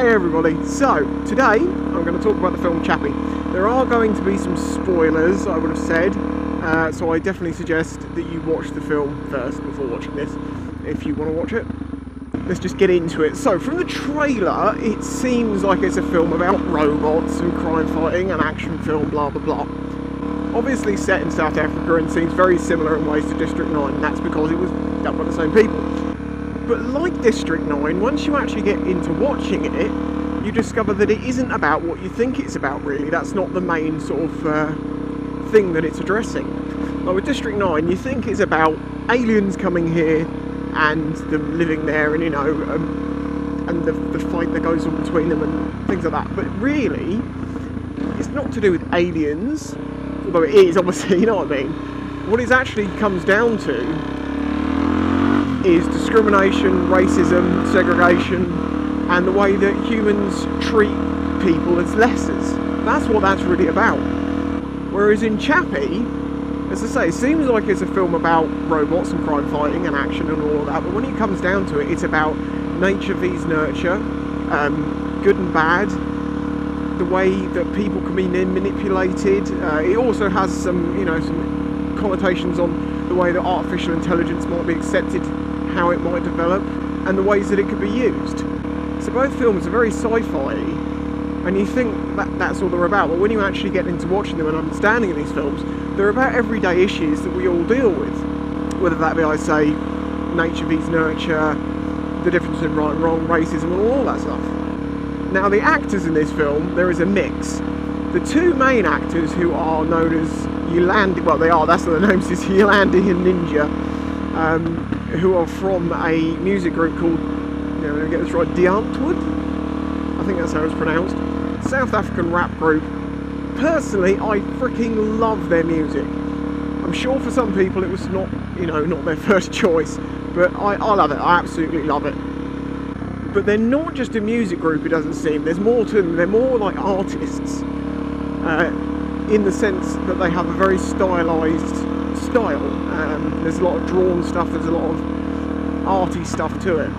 Hey everybody, so today I'm going to talk about the film Chappie. There are going to be some spoilers, I would have said, so I definitely suggest that you watch the film first before watching this, if you want to watch it. Let's just get into it. So from the trailer, it seems like it's a film about robots and crime fighting, an action film, blah blah blah. Obviously set in South Africa and seems very similar in ways to District 9, and that's because it was done by the same people. But like District 9, once you actually get into watching it, you discover that it isn't about what you think it's about, really. That's not the main sort of thing that it's addressing. Like with District 9, you think it's about aliens coming here and them living there, and you know, and the fight that goes on between them and things like that. But really, it's not to do with aliens, although it is, obviously, you know what I mean. What it actually comes down to is discrimination, racism, segregation, and the way that humans treat people as lessers. That's what that's really about. Whereas in Chappie, as I say, it seems like it's a film about robots and crime fighting and action and all of that, but when it comes down to it, it's about nature vs nurture, good and bad, the way that people can be manipulated. It also has some, you know, some connotations on the way that artificial intelligence might be accepted, how it might develop, and the ways that it could be used. So both films are very sci-fi, and you think that that's all they're about, but when you actually get into watching them and understanding these films, they're about everyday issues that we all deal with. Whether that be, I say, nature vs nurture, the difference in right and wrong, racism, and all that stuff. Now the actors in this film, there is a mix. The two main actors, who are known as Yolandi, well they are, that's what their names is, Yolandi and Ninja, who are from a music group called, you know, let me get this right, Untitled? I think that's how it's pronounced. South African rap group. Personally, I freaking love their music. I'm sure for some people it was not, you know, not their first choice, but I love it, I absolutely love it. But they're not just a music group, it doesn't seem. There's more to them, they're more like artists, in the sense that they have a very stylised style. There's a lot of drawn stuff, there's a lot of arty stuff to it.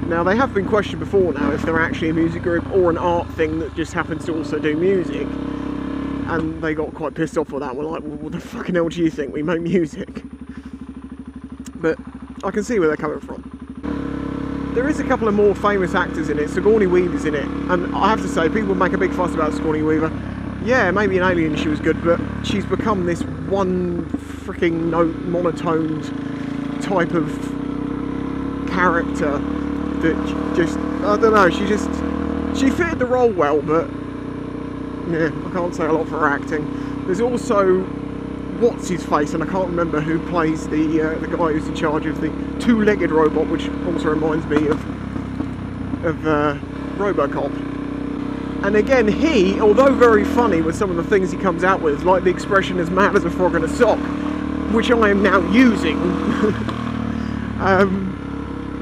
Now they have been questioned before now if they're actually a music group or an art thing that just happens to also do music, and they got quite pissed off with that. We're like, well, what the fucking hell do you think? We make music. But I can see where they're coming from. There is a couple of more famous actors in it. Sigourney Weaver's in it, and I have to say, people make a big fuss about Sigourney Weaver. Yeah, maybe in Alien she was good, but she's become this one freaking note, monotoned type of character that just, I don't know, she fitted the role well, but yeah, I can't say a lot for her acting. There's also, what's his face, and I can't remember who plays the guy who's in charge of the two-legged robot, which also reminds me of RoboCop. And again, he, although very funny with some of the things he comes out with, like the expression "as mad as a frog in a sock," which I am now using,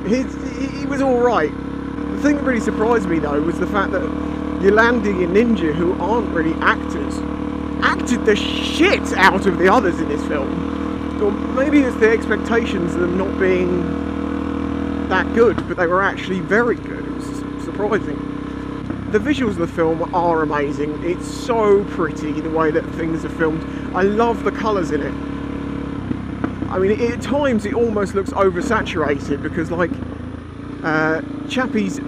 he was alright. The thing that really surprised me though was the fact that Yolandi and Ninja, who aren't really actors, acted the shit out of the others in this film. Or maybe it's the expectations of them not being that good, but they were actually very good. It was surprising. The visuals of the film are amazing. It's so pretty, the way that things are filmed. I love the colours in it. I mean, at times it almost looks oversaturated, because like Chappie's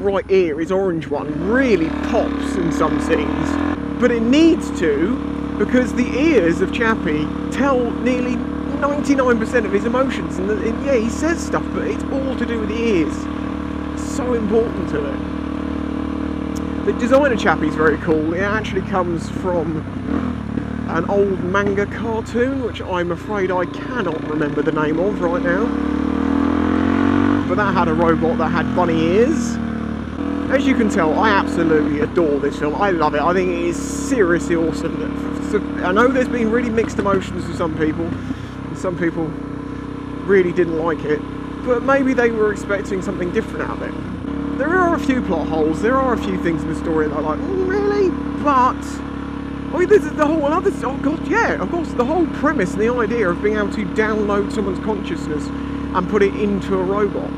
right ear, his orange one, really pops in some scenes. But it needs to, because the ears of Chappie tell nearly 99% of his emotions. And yeah, he says stuff, but it's all to do with the ears. It's so important to it. The design of Chappie is very cool. It actually comes from an old manga cartoon, which I'm afraid I cannot remember the name of right now. But that had a robot that had bunny ears. As you can tell, I absolutely adore this film. I love it. I think it is seriously awesome. I know there's been really mixed emotions for some people, and some people really didn't like it, but maybe they were expecting something different out of it. There are a few plot holes, there are a few things in the story that are like, really? But, I mean, this is the whole other, oh god, yeah, of course, the whole premise and the idea of being able to download someone's consciousness and put it into a robot.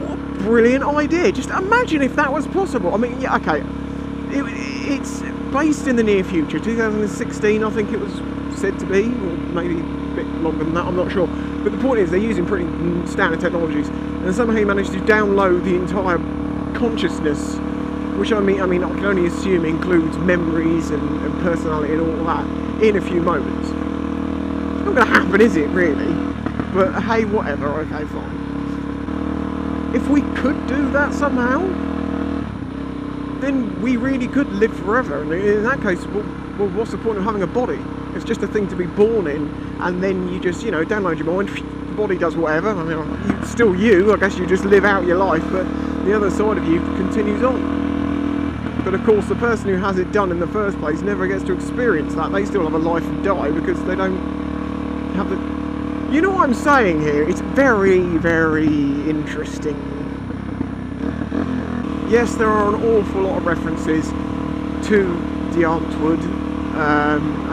What brilliant idea. Just imagine if that was possible. I mean, yeah, okay, it's based in the near future, 2016 I think it was said to be, or maybe a bit longer than that, I'm not sure. But the point is, they're using pretty standard technologies, and somehow he managed to download the entire consciousness, which I mean I can only assume includes memories and personality and all that, in a few moments. It's not going to happen, is it, really? But hey, whatever, okay, fine. If we could do that somehow, then we really could live forever, and in that case, well, what's the point of having a body? It's just a thing to be born in, and then you just, you know, download your mind, the body does whatever. I mean, still you, I guess you just live out your life, but the other side of you continues on. But of course, the person who has it done in the first place never gets to experience that. They still have a life and die because they don't have the... You know what I'm saying here? It's very, very interesting. Yes, there are an awful lot of references to the Antwoord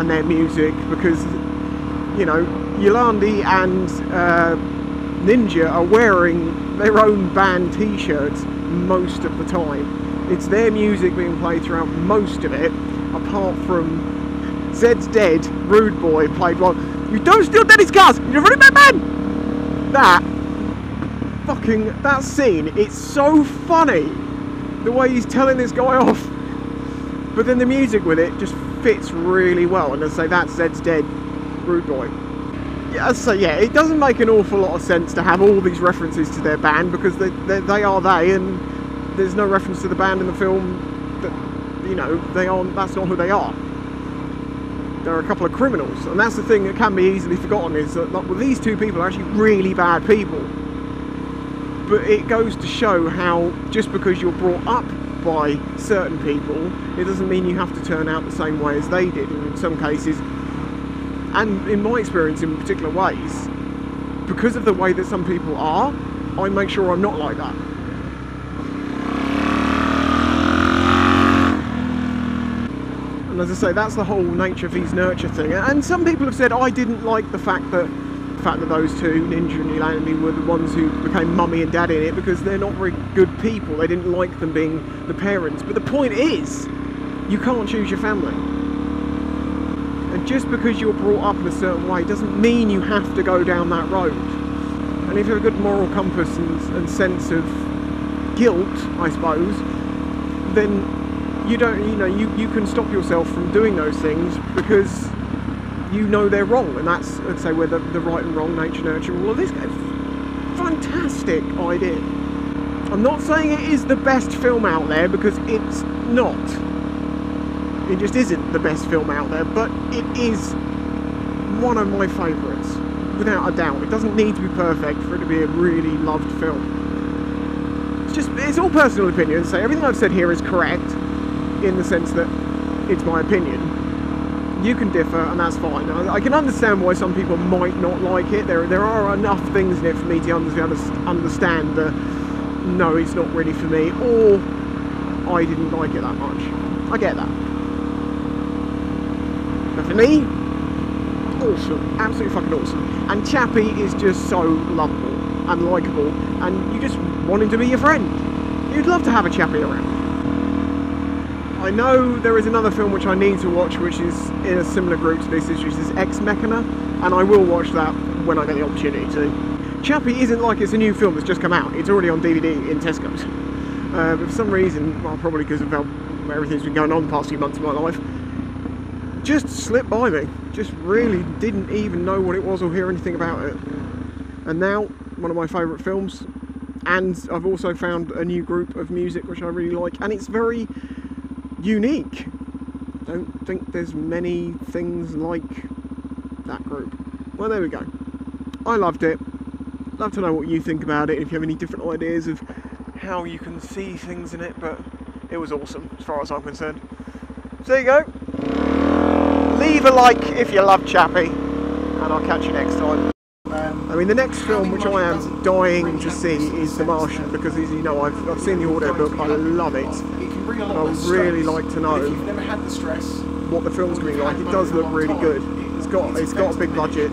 and their music, because, you know, Yolandi and Ninja are wearing their own band t-shirts most of the time. It's their music being played throughout most of it, apart from Zed's Dead, Rude Boy played one. You don't steal Daddy's cars! You're a very bad man! That scene, it's so funny, the way he's telling this guy off. But then the music with it just fits really well, and as I say, that's Zed's Dead, Rude Boy. Yeah, so yeah, it doesn't make an awful lot of sense to have all these references to their band, because they are they, and there's no reference to the band in the film that, you know, that's not who they are. They're a couple of criminals, and that's the thing that can be easily forgotten, is that, like, well, these two people are actually really bad people. But it goes to show how just because you're brought up by certain people, it doesn't mean you have to turn out the same way as they did. And in some cases, and in my experience in particular ways, because of the way that some people are, I make sure I'm not like that. And as I say, that's the whole nature vs nurture thing. And some people have said, I didn't like the fact that those two, Ninja and Yolandi, were the ones who became mummy and daddy in it, because they're not very good people. They didn't like them being the parents. But the point is, you can't choose your family. And just because you're brought up in a certain way doesn't mean you have to go down that road. And if you have a good moral compass and sense of guilt, I suppose, then you can stop yourself from doing those things, because you know they're wrong, and that's, let's say, where the right and wrong, nature, nurture, all of this. Fantastic idea. I'm not saying it is the best film out there, because it's not. It just isn't the best film out there, but it is one of my favourites, without a doubt. It doesn't need to be perfect for it to be a really loved film. It's all personal opinion, so everything I've said here is correct, in the sense that it's my opinion. You can differ, and that's fine. I can understand why some people might not like it. There are enough things in it for me to understand that, no, it's not really for me, or I didn't like it that much. I get that. But for me, awesome. Absolutely fucking awesome. And Chappie is just so lovable and likeable, and you just want him to be your friend. You'd love to have a Chappie around. I know there is another film which I need to watch, which is in a similar group to this, which is Ex Machina, and I will watch that when I get the opportunity to. Chappie isn't like it's a new film that's just come out. It's already on DVD in Tesco's. But for some reason, well, probably because of how everything's been going on the past few months of my life, just slipped by me. Just really didn't even know what it was or hear anything about it. And now, one of my favourite films, and I've also found a new group of music which I really like, and it's very unique. Don't think there's many things like that group. Well, there we go. I loved it. Love to know what you think about it, if you have any different ideas of how you can see things in it, but it was awesome as far as I'm concerned. So there you go. Leave a like if you love Chappie, and I'll catch you next time. I mean, the next film which I am dying to see is The Martian, because, as you know, I've seen the audiobook. I love it. I would really like to know what the film's going to be like. It does look really good. It's got a big budget.